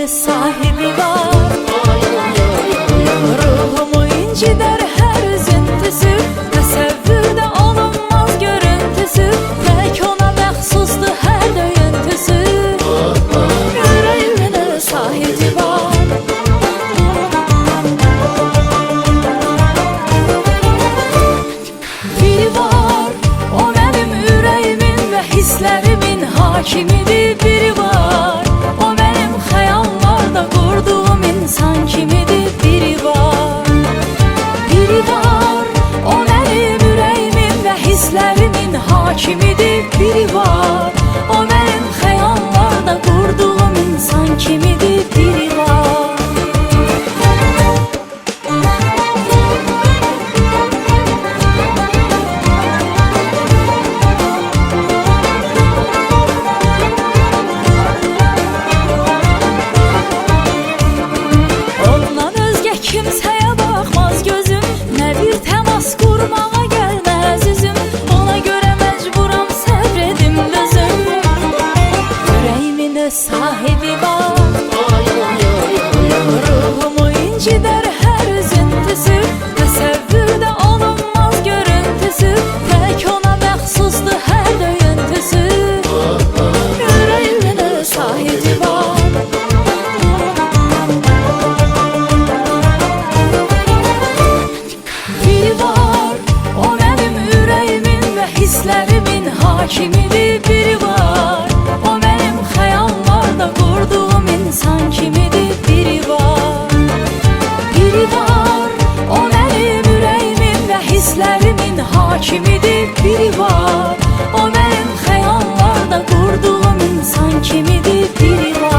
sahibi var. Ruhumu incider her üzüntüsü, təsəvvürdə olunmaz görüntüsü, tək ona məxsusdur hər döyüntüsü. Yüreğimin sahibi var. Biri var, o mənim ürəyimin və hisslərimin hakimidir. Biri var, o mənim xəyallarda qurduğum insan kimidir. Biri var, biri var, o mənim ürəyimin və hisslərimin hakimidir. Biri var, o mənim xəyallarda qurduğum insan kimidir. Biri var. Kimsəyə baxmaz gözüm, nə bir təmas qurmağa gəlməz üzüm. Ona görə məcburam səbr edim özüm. Ürəyimin öz sahibi var. Ruhumu incider hər üzüntüsü, təsəvvürdə olunmaz görüntüsü, tək ona məxsusdur hər döyüntüsü. Ürəyimin öz sahibi var. Hisslərimin hakimidir. Biri var, o mənim xəyallarda qurduğum insan kimidir. Biri var, biri var, o mənim ürəyimin və hisslərimin hakimidir. Biri var, o mənim xəyallarda qurduğum insan kimidir. Biri var.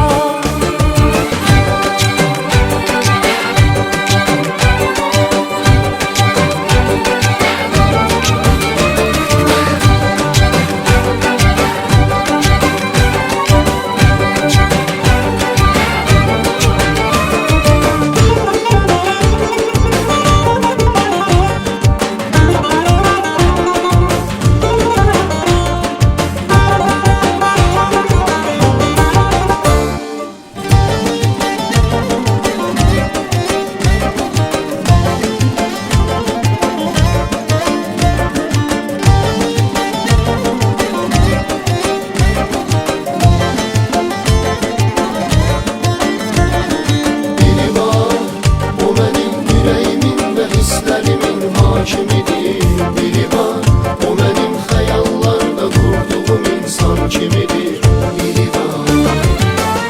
Biri var, o mənim xəyallarda qurduğum insan kimidir. Biri var,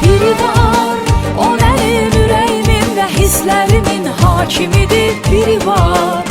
biri var, o mənim ürəyimin və hisslərimin hakimidir. Biri var,